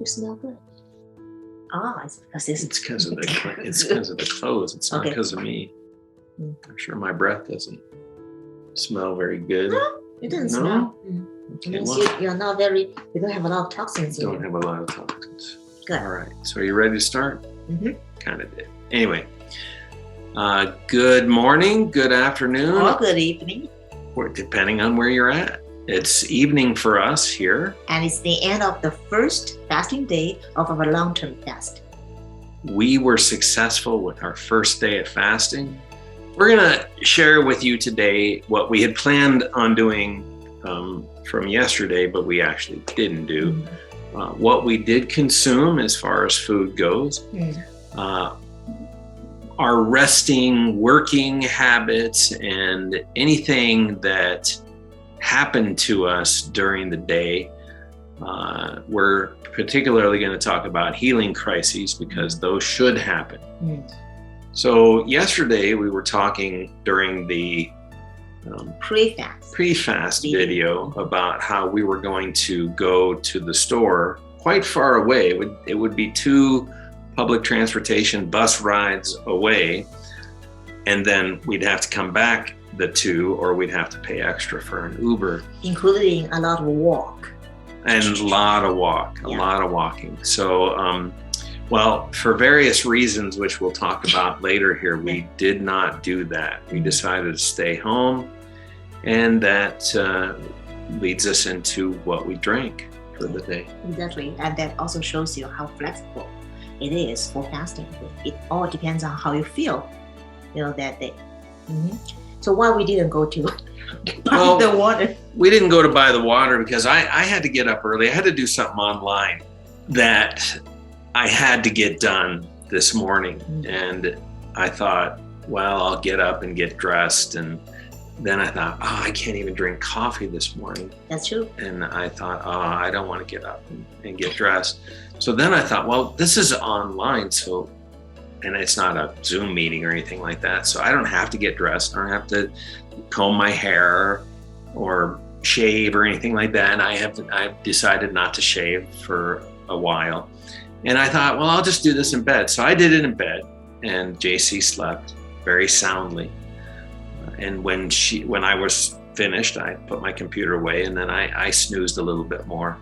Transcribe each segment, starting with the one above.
You smell good. Ah, it's because It's because of the clothes. It's not because of me. I'm sure my breath doesn't smell very good. No, it doesn't smell. Okay, It means you don't have a lot of toxins. Don't have a lot of toxins. Good. All right. So are you ready to start? Mm-hmm. Kind of did. Anyway, good morning, good afternoon. Or good evening. Or depending on where you're at. It's evening for us here. And it's the end of the first fasting day of our long-term fast. We were successful with our first day of fasting. We're going to share with you today what we had planned on doing from yesterday, but we actually didn't do. What we did consume as far as food goes. Our resting, working habits, and anything that happened to us during the day. We're particularly going to talk about healing crises because those should happen. So yesterday we were talking during the pre-fast video about how we were going to go to the store quite far away. It would be 2 public transportation bus rides away, and then we'd have to come back the 2, or we'd have to pay extra for an Uber. Including a lot of walk. And a lot of walking. So, well, for various reasons, which we'll talk about later here, we did not do that. We decided to stay home, and that leads us into what we drank for the day. Exactly, and that also shows you how flexible it is for fasting. It all depends on how you feel, that day. So why we didn't go to buy the water? We didn't go to buy the water because I had to get up early. I had to do something online that I had to get done this morning. And I thought, well, I'll get up and get dressed. And then I thought, I can't even drink coffee this morning. That's true. And I thought, I don't want to get up and get dressed. So then I thought, well, this is online, and it's not a Zoom meeting or anything like that. So I don't have to get dressed. I don't have to comb my hair or shave or anything like that. And I've decided not to shave for a while. And I thought, well, I'll just do this in bed. So I did it in bed, and Jacie slept very soundly. And when I was finished, I put my computer away, and then I snoozed a little bit more.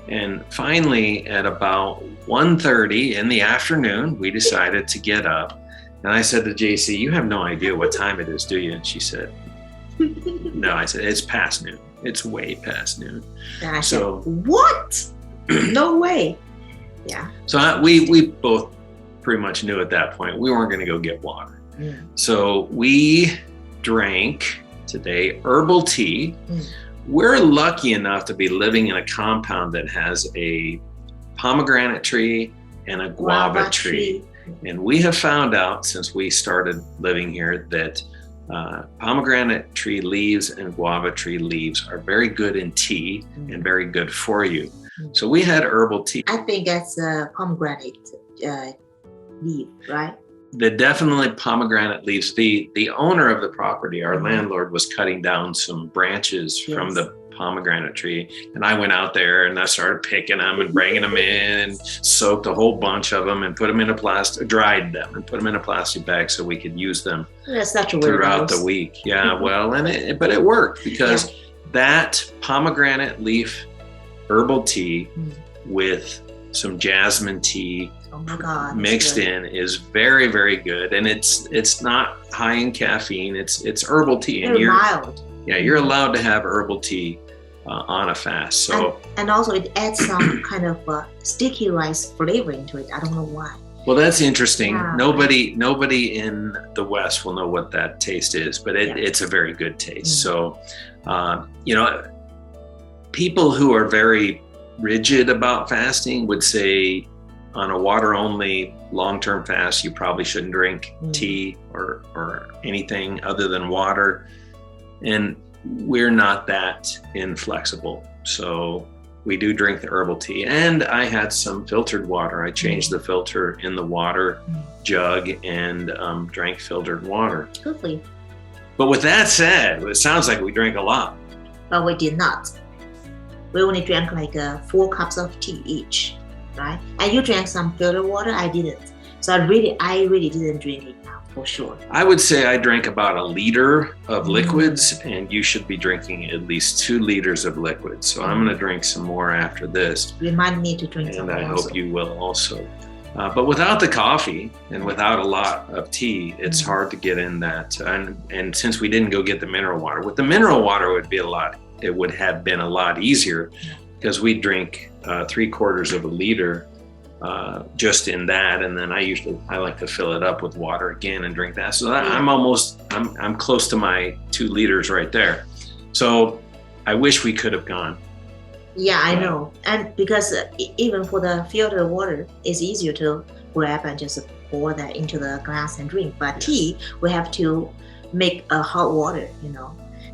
And finally, at about 1:30 in the afternoon, we decided to get up. And I said to Jacie, you have no idea what time it is, do you? And she said, no. I said, it's past noon. It's way past noon. And I said, what? No way. Yeah. So we both pretty much knew at that point we weren't going to go get water. So we drank today herbal tea. We're lucky enough to be living in a compound that has a pomegranate tree and a guava tree. And we have found out since we started living here that pomegranate tree leaves and guava tree leaves are very good in tea and very good for you. So we had herbal tea. I think that's a pomegranate leaf, right? Definitely pomegranate leaves. The owner of the property, our landlord, was cutting down some branches from the pomegranate tree. And I went out there and I started picking them and bringing them in and soaked a whole bunch of them and put them in dried them and put them in a plastic bag so we could use them throughout the week. Yeah, well, but it worked because that pomegranate leaf herbal tea with some jasmine tea mixed in is very, very good. And it's not high in caffeine. It's herbal tea. And you're mild. Yeah, you're allowed to have herbal tea on a fast. So and also it adds some kind of sticky rice flavor into it. I don't know why. Well, that's interesting. Yeah. Nobody in the West will know what that taste is, but it's a very good taste. So, people who are very rigid about fasting would say on a water-only long-term fast, you probably shouldn't drink tea or anything other than water. And we're not that inflexible. So we do drink the herbal tea. And I had some filtered water. I changed the filter in the water jug and drank filtered water. Good. But with that said, it sounds like we drank a lot. But we did not. We only drank like 4 cups of tea each. right? And you drank some filtered water. I didn't. So I really didn't drink it now, for sure. I would say I drank about 1 liter of liquids, and you should be drinking at least 2 liters of liquids. So I'm going to drink some more after this. Remind me to drink some And I more also. hope you will also. But without the coffee and without a lot of tea, it's hard to get in that. And since we didn't go get the mineral water, with the mineral water it would have been a lot easier, because we drink 3/4 of a liter just in that, and then I like to fill it up with water again and drink that. So I'm close to my 2 liters right there. So I wish we could have gone. Yeah, I know. And because even for the filtered water, it's easier to grab and just pour that into the glass and drink. But tea, we have to make a hot water,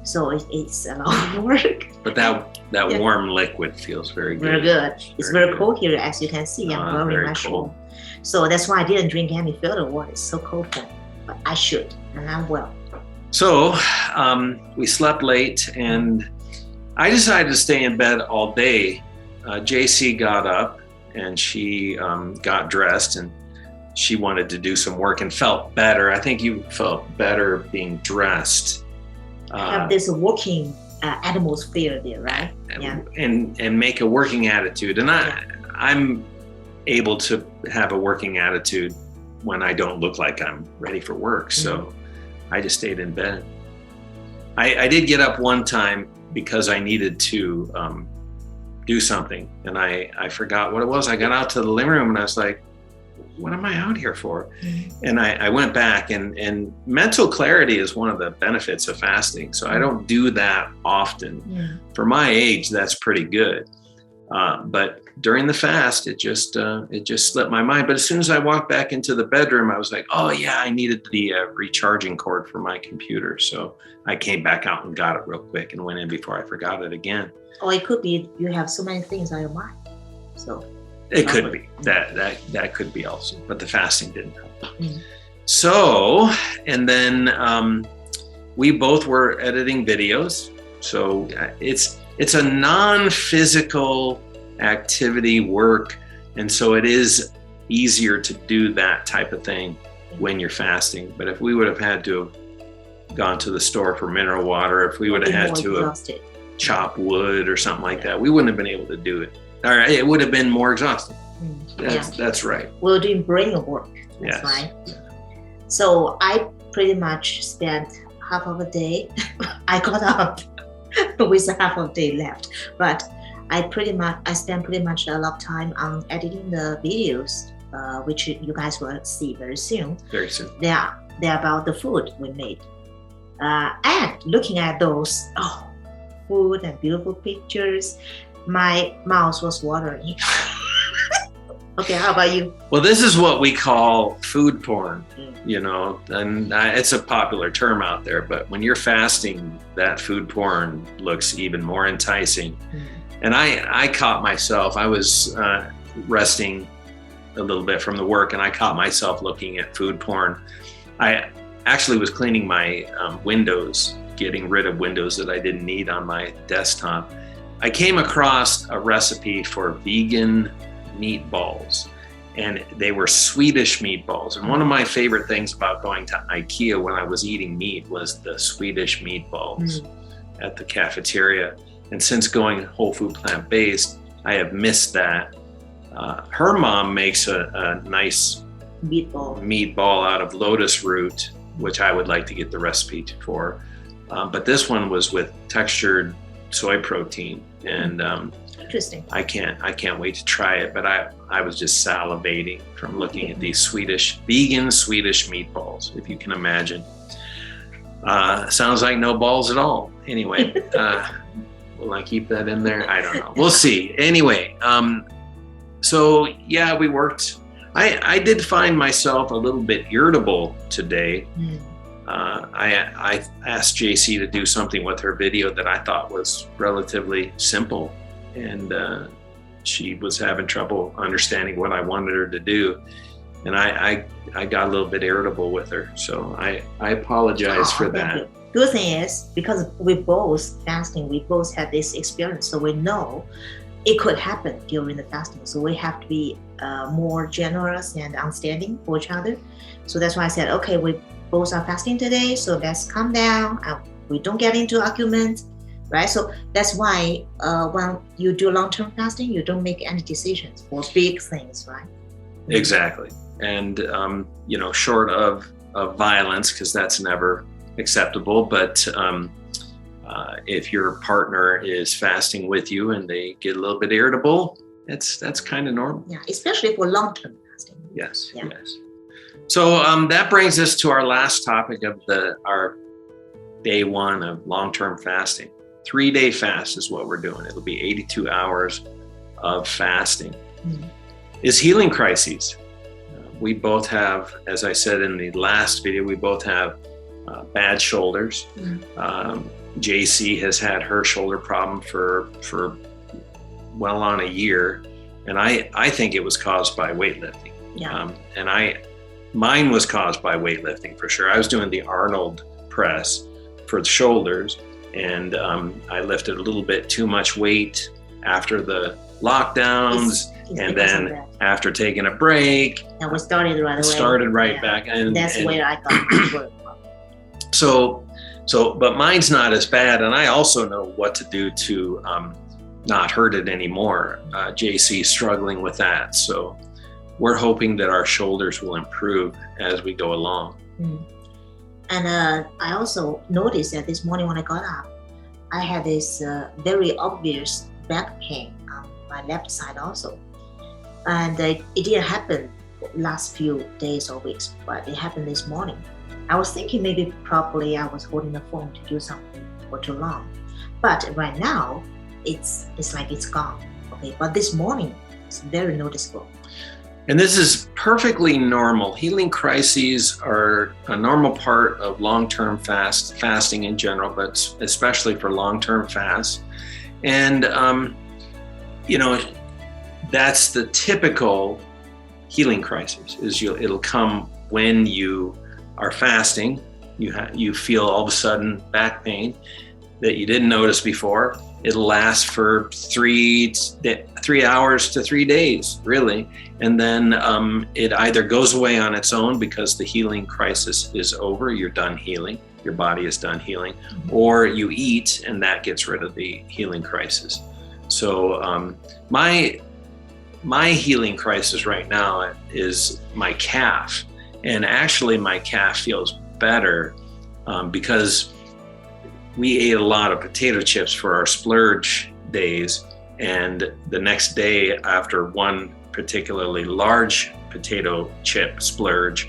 So it's a lot of work. But that warm liquid feels very good. Very good. It's very cold here, as you can see. I'm wearing very my cold. shoe. So that's why I didn't drink any filtered water. It's so cold for me. But I should, and I will. So we slept late, and I decided to stay in bed all day. Jacie got up and she got dressed, and she wanted to do some work and felt better. I think you felt better being dressed. Have this working atmosphere there, right? Yeah. And make a working attitude. And I'm able to have a working attitude when I don't look like I'm ready for work. So I just stayed in bed. I did get up one time because I needed to do something, and I forgot what it was. I got out to the living room and I was like, what am I out here for? And I went back, and mental clarity is one of the benefits of fasting. So I don't do that often. For my age, that's pretty good. But during the fast, it just slipped my mind. But as soon as I walked back into the bedroom, I was like, oh yeah, I needed the recharging cord for my computer. So I came back out and got it real quick and went in before I forgot it again. Or it could be you have so many things on your mind. So it could be that could be also, but the fasting didn't help. So, and then we both were editing videos. So it's a non-physical activity, work, and so it is easier to do that type of thing when you're fasting. But if we would have had to have gone to the store for mineral water, if we would have had to have chopped wood or something like that, we wouldn't have been able to do it. All right, it would have been more exhausting. That's right. We're doing brain work. That's yes. right. So I pretty much spent half of a day. I got up with half of a day left, but I spent pretty much a lot of time on editing the videos, which you guys will see very soon. Very soon. They're about the food we made, and looking at those food and beautiful pictures, my mouth was watering. Okay, how about you? Well, this is what we call food porn, and it's a popular term out there, but when you're fasting, that food porn looks even more enticing. And I caught myself, I was resting a little bit from the work, and I caught myself looking at food porn. I actually was cleaning my windows, getting rid of windows that I didn't need on my desktop. I came across a recipe for vegan meatballs, and they were Swedish meatballs. And one of my favorite things about going to IKEA when I was eating meat was the Swedish meatballs at the cafeteria. And since going whole food plant-based, I have missed that. Her mom makes a nice meatball out of lotus root, which I would like to get the recipe for. But this one was with textured soy protein, and interesting. I can't wait to try it. But I was just salivating from looking at these vegan Swedish meatballs, if you can imagine. Sounds like no balls at all. Anyway, will I keep that in there? I don't know. We'll see. Anyway, so yeah, we worked. I did find myself a little bit irritable today. I asked Jacie to do something with her video that I thought was relatively simple, and she was having trouble understanding what I wanted her to do, and I got a little bit irritable with her, so I apologize for that. Good thing is, because we both fasting, we both had this experience, so we know it could happen during the fasting. So we have to be more generous and understanding for each other. So that's why I said, okay, we both are fasting today, so let's calm down. We don't get into arguments, right? So that's why when you do long-term fasting, you don't make any decisions for big things, right? Exactly. And, short of violence, because that's never acceptable, but if your partner is fasting with you and they get a little bit irritable, that's kind of normal. Yeah, especially for long-term fasting. Yes, yeah. Yes. So that brings us to our last topic of our day one of long-term fasting. 3-day fast is what we're doing. It'll be 82 hours of fasting. Mm-hmm. Is healing crises. We both have, as I said in the last video, we both have bad shoulders. Mm-hmm. Jacie has had her shoulder problem for well on a year, and I think it was caused by weightlifting. Yeah. Mine was caused by weightlifting for sure. I was doing the Arnold press for the shoulders, and I lifted a little bit too much weight after the lockdowns, and then after taking a break, and we started right away. Started right back, and that's where I got work. So, but mine's not as bad, and I also know what to do to not hurt it anymore. Jacie's struggling with that, so we're hoping that our shoulders will improve as we go along. Mm. And I also noticed that this morning when I got up, I had this very obvious back pain on my left side also. And it didn't happen last few days or weeks, but it happened this morning. I was thinking maybe probably I was holding the phone to do something for too long. But right now, it's like it's gone. Okay, but this morning, it's very noticeable. And this is perfectly normal. Healing crises are a normal part of long-term fasting in general, but especially for long-term fasts. And, that's the typical healing crisis. It'll come when you are fasting. You feel all of a sudden back pain that you didn't notice before. It'll last for 3 hours to 3 days, really. And then it either goes away on its own because the healing crisis is over, you're done healing, your body is done healing, or you eat and that gets rid of the healing crisis. So my healing crisis right now is my calf. And actually my calf feels better because we ate a lot of potato chips for our splurge days, and the next day after one particularly large potato chip splurge,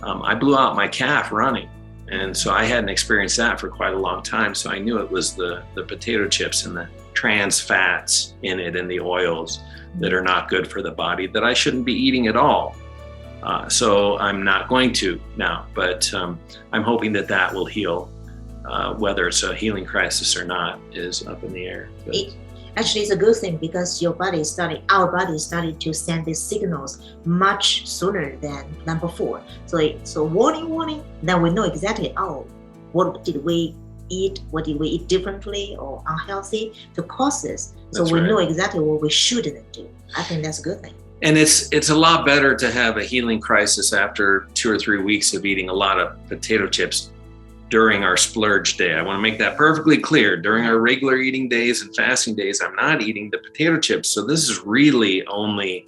I blew out my calf running. And so I hadn't experienced that for quite a long time. So I knew it was the potato chips and the trans fats in it and the oils that are not good for the body that I shouldn't be eating at all. So I'm not going to now, but I'm hoping that will heal. Whether it's a healing crisis or not is up in the air. Actually, it's a good thing because our body is starting to send these signals much sooner than before. So warning, then we know exactly, what did we eat? What did we eat differently or unhealthy to cause this? So we know exactly what we shouldn't do. I think that's a good thing. And it's a lot better to have a healing crisis after 2 or 3 weeks of eating a lot of potato chips during our splurge day. I want to make that perfectly clear. During our regular eating days and fasting days, I'm not eating the potato chips. So this is really only,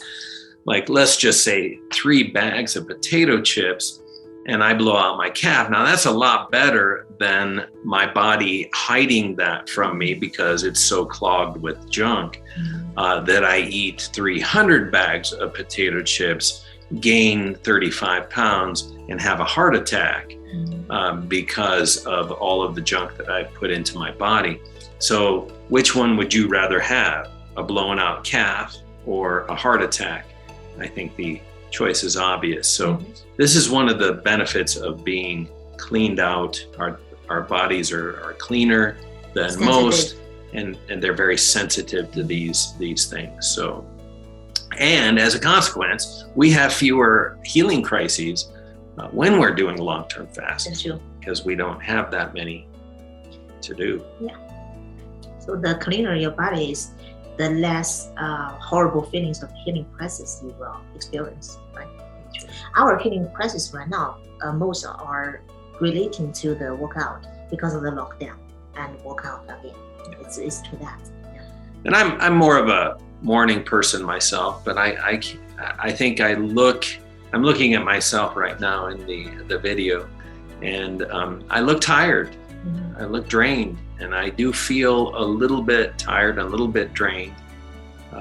like, let's just say 3 bags of potato chips and I blow out my calf. Now that's a lot better than my body hiding that from me because it's so clogged with junk that I eat 300 bags of potato chips, gain 35 pounds, and have a heart attack because of all of the junk that I put into my body. So which one would you rather have, a blown out calf or a heart attack? I think the choice is obvious. So this is one of the benefits of being cleaned out. Our bodies are cleaner than most, and they're very sensitive to these things. So, and as a consequence, we have fewer healing crises when we're doing a long-term fast. That's true. Because we don't have that many to do. Yeah. So the cleaner your body is, the less horrible feelings of healing crisis you will experience. Right? Our healing crisis right now, most are relating to the workout because of the lockdown and workout again. It's to that. Yeah. And I'm more of a morning person myself, but I think I'm looking at myself right now in the video, and I look tired. I look drained, and I do feel a little bit tired, a little bit drained,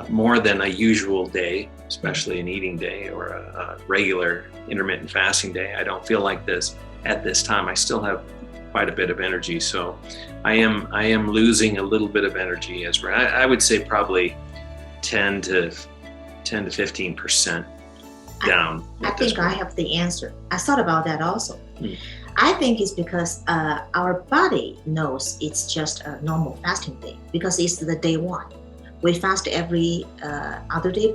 more than a usual day, especially an eating day or a regular intermittent fasting day. I don't feel like this at this time. I still have quite a bit of energy, so I am losing a little bit of energy. As I would say, probably 10 to 15% down. I think I have the answer. I thought about that also. I think it's because our body knows it's just a normal fasting day because it's the day one. We fast every other day,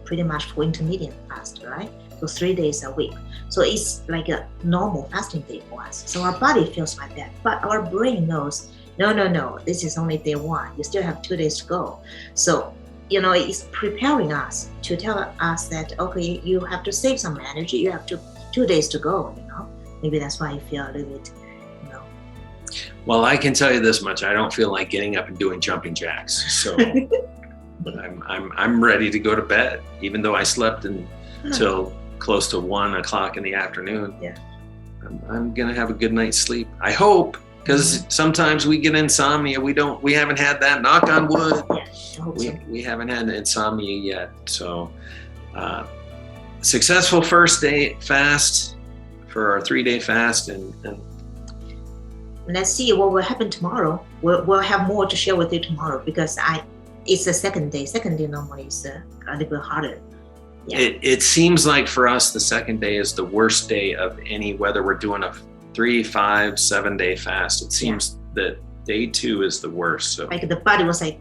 pretty much for intermittent fast, right? So 3 days a week. So it's like a normal fasting day for us. So our body feels like that. But our brain knows, no, this is only day one. You still have 2 days to go. So, it's preparing us to tell us that, okay, you have to save some energy. You have 2 days to go, Maybe that's why you feel a little bit, Well, I can tell you this much: I don't feel like getting up and doing jumping jacks. So I'm ready to go to bed, even though I slept until close to 1 o'clock in the afternoon. Yeah, I'm gonna have a good night's sleep. I hope, because sometimes we get insomnia. We haven't had that. Knock on wood. Yeah, I hope so. We haven't had insomnia yet. So, successful first day fast for our 3-day fast, and let's see what will happen tomorrow. We'll have more to share with you tomorrow because it's the second day. Second day normally is a little bit harder. Yeah. It seems like for us the second day is the worst day of any, whether we're doing a 3, 5, 7-day fast. It seems that day 2 is the worst. So like the body was like,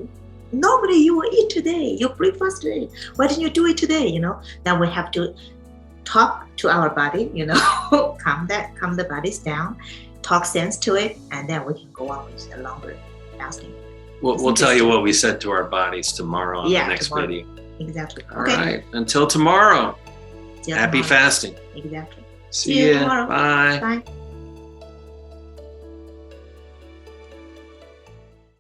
nobody, you will eat today. You breakfast today. Why didn't you do it today? Then we have to talk to our body, calm the bodies down, talk sense to it, and then we can go on with a longer fasting. We'll tell you what we said to our bodies tomorrow on the next video. Exactly. All right. Until tomorrow. Happy fasting. Exactly. See you tomorrow. Bye. Bye.